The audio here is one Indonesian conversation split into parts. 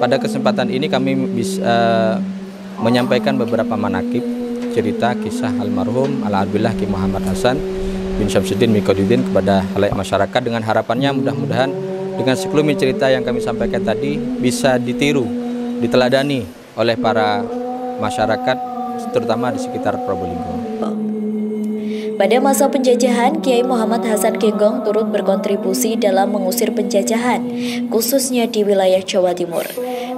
Pada kesempatan ini kami bisa menyampaikan beberapa manakib, cerita, kisah almarhum Alhamdulillah Ki Muhammad Hasan bin Syamsuddin Miqoduddin kepada halayak masyarakat, dengan harapannya mudah-mudahan dengan sekelumit cerita yang kami sampaikan tadi bisa ditiru, diteladani oleh para masyarakat terutama di sekitar Probolinggo. Pada masa penjajahan, Kiai Muhammad Hasan Genggong turut berkontribusi dalam mengusir penjajahan, khususnya di wilayah Jawa Timur.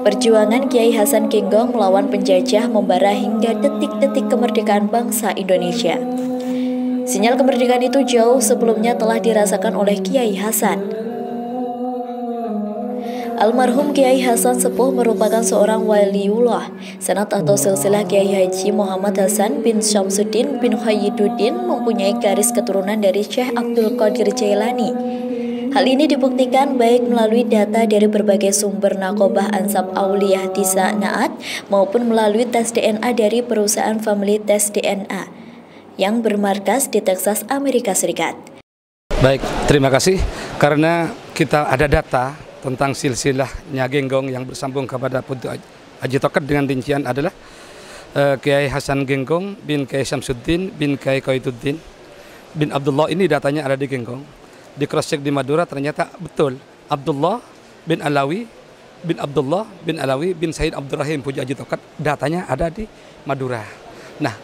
Perjuangan Kiai Hasan Genggong melawan penjajah membara hingga detik-detik kemerdekaan bangsa Indonesia. Sinyal kemerdekaan itu jauh sebelumnya telah dirasakan oleh Kiai Hasan. Almarhum Kiai Hasan Sepuh merupakan seorang waliullah, sanad atau silsilah Kiai Haji Muhammad Hasan bin Syamsuddin bin Khayyiduddin mempunyai garis keturunan dari Syekh Abdul Qadir Jailani. Hal ini dibuktikan baik melalui data dari berbagai sumber Naqobah Ansab Auliyah Disa Naat maupun melalui tes DNA dari perusahaan Family Test DNA yang bermarkas di Texas, Amerika Serikat. Baik, terima kasih karena kita ada data tentang silsilahnya Genggong yang bersambung kepada Putu Haji Toket dengan rincian adalah Kiai Hasan Genggong bin Kiai Syamsuddin bin Kiai Khayyiduddin bin Abdullah. Ini datanya ada di Genggong. Di cross check di Madura ternyata betul, Abdullah bin Alawi bin Abdullah bin Alawi bin Said Abdurrahim Puji Haji Toket, datanya ada di Madura. Nah,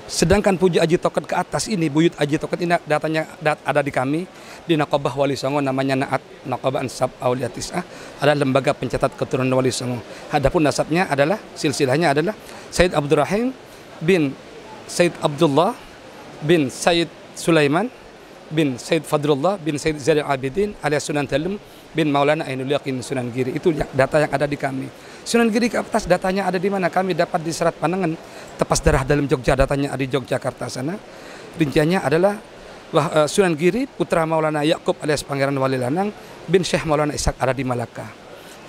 sedangkan Puji Haji Toket ke atas ini, Buyut Haji Toket ini datanya ada di kami di Naqobah Wali Songo, namanya Naat, Naqobah Ansab Auliyah Tis'ah, adalah lembaga pencatat keturunan Wali Songo. Adapun nasabnya adalah, silsilahnya adalah Said Abdurrahim bin Said Abdullah bin Said Sulaiman bin Said Fadrullah bin Said Zainal Abidin alias Sunan Dalem bin Maulana Ainul Yaqin Sunan Giri. Itu data yang ada di kami. Sunan Giri ke atas datanya ada di mana? Kami dapat di Serat Panangan, Tepas Darah dalam Jogja, datanya ada di Yogyakarta sana. Rinciannya adalah Sunan Giri putra Maulana Yakub alias Pangeran Wali Lanang bin Syekh Maulana Ishak ada di Malaka.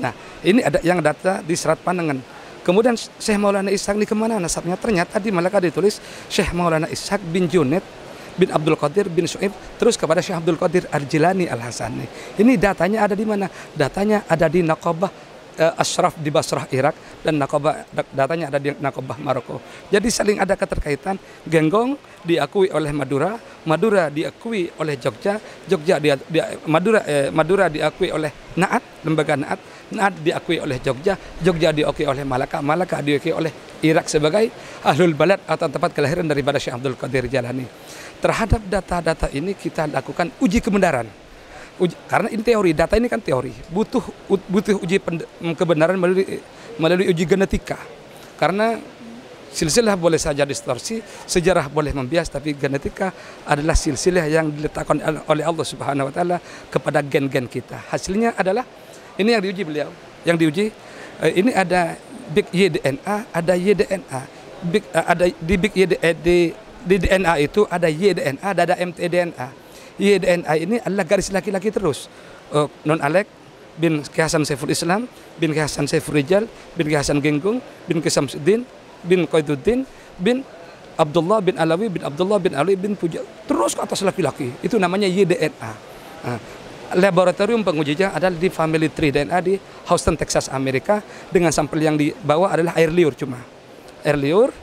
Nah, ini ada yang data di Serat Panangan. Kemudian Syekh Maulana Ishak ini kemana nasabnya? Ternyata di Malaka ditulis Syekh Maulana Ishak bin Junaid bin Abdul Qadir bin Su'ib terus kepada Syekh Abdul Qadir Al-Jilani Al-Hasani. Ini datanya ada di mana? Datanya ada di Naqobah Ashraf di Basrah, Irak, dan datanya ada di Naqobah Maroko. Jadi saling ada keterkaitan. Genggong diakui oleh Madura, Madura diakui oleh Jogja, Madura diakui oleh Naat, lembaga Naat, Naat diakui oleh Jogja, Jogja diakui oleh Malaka, Malaka diakui oleh Irak sebagai ahlul balad atau tempat kelahiran daripada Syekh Abdul Qadir Jailani. Terhadap data-data ini kita lakukan uji kebenaran. Karena ini teori, data ini kan teori, butuh uji kebenaran melalui uji genetika. Karena silsilah boleh saja distorsi, sejarah boleh membias, tapi genetika adalah silsilah yang diletakkan oleh Allah Subhanahu wa taala kepada gen-gen kita. Hasilnya adalah ini yang diuji beliau. Yang diuji ini ada big YDNA, ada YDNA. Ada di big di DNA itu ada YDNA, ada mtDNA. YDNA ini adalah garis laki-laki terus. Non Alek bin Kiai Hasan Saiful Islam, bin Kiai Hasan Saiful Rijal, bin Kiai Hasan Genggong, bin Kiai Syamsuddin, bin Khayyiduddin, bin Abdullah bin Alawi, bin Abdullah bin Ali bin Puja. Terus ke atas laki-laki. Itu namanya YDNA. Laboratorium pengujinya adalah di Family Tree DNA di Houston, Texas, Amerika. Dengan sampel yang dibawa adalah air liur cuma. Air liur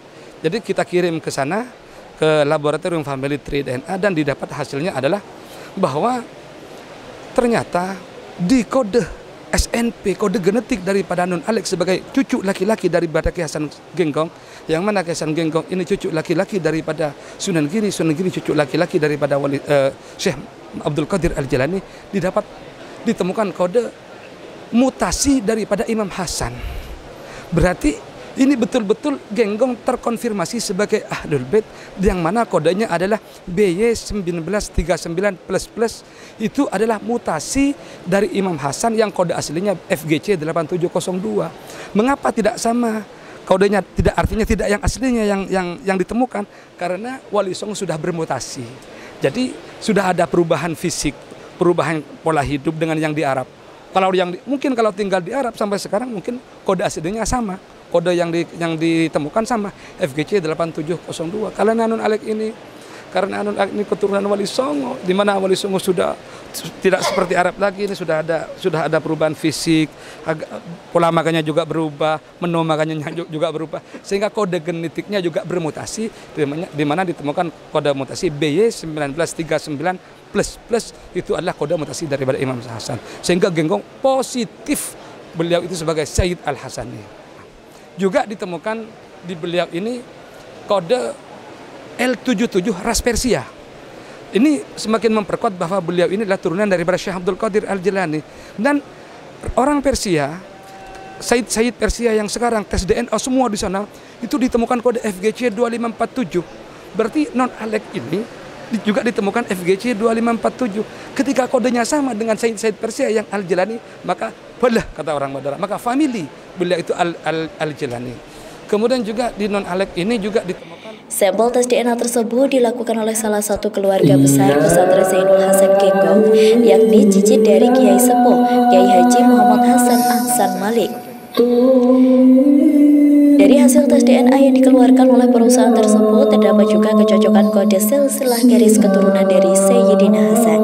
Jadi kita kirim ke sana, ke laboratorium family tree DNA, dan didapat hasilnya adalah bahwa ternyata di kode SNP, kode genetik daripada Nun Alex sebagai cucu laki-laki daripada Kiai Hasan Genggong, yang mana Kiai Hasan Genggong ini cucu laki-laki daripada Sunan Giri cucu laki-laki daripada Syekh Abdul Qadir Al-Jilani, ditemukan kode mutasi daripada Imam Hasan. Berarti ini betul-betul Genggong terkonfirmasi sebagai Ahlul Bait, yang mana kodenya adalah BY1939++. Itu adalah mutasi dari Imam Hasan yang kode aslinya FGC 8702. Mengapa tidak sama? Kodenya tidak, artinya tidak yang aslinya yang ditemukan, karena Wali Songo sudah bermutasi. Jadi sudah ada perubahan fisik, perubahan pola hidup dengan yang di Arab. Kalau mungkin kalau tinggal di Arab sampai sekarang mungkin kode aslinya sama. Kode yang ditemukan sama FGC 8702. Karena Nun Alex ini keturunan Wali Songo, di mana Wali Songo sudah tidak seperti Arab lagi, ini sudah ada perubahan fisik, pola makannya juga berubah, menu makannya juga berubah, sehingga kode genetiknya juga bermutasi, di mana ditemukan kode mutasi BY1939++. Itu adalah kode mutasi daripada Imam Hasan, sehingga Genggong positif beliau itu sebagai Sayyid Al-Hasani. Juga ditemukan di beliau ini kode L77 ras Persia. Ini semakin memperkuat bahwa beliau ini adalah turunan daripada Syekh Abdul Qadir Al-Jilani. Dan orang Persia, Sayyid Persia yang sekarang tes DNA semua di sana, itu ditemukan kode FGC 2547. Berarti Non Alex ini juga ditemukan FGC 2547. Ketika kodenya sama dengan Sayyid Persia yang Al-Jilani, maka boleh, kata orang Madura, maka family beliau itu Al-Jilani. Kemudian juga di Non Alex ini juga ditemukan sampel tes DNA tersebut dilakukan oleh salah satu keluarga besar pesantren Zainul Hasan Genggong, yakni cicit dari Kiai Sepuh Kiai Haji Muhammad Hasan Ahsan Malik. Dari hasil tes DNA yang dikeluarkan oleh perusahaan tersebut, terdapat juga kecocokan kode silsilah garis keturunan dari Sayyidina Hasan.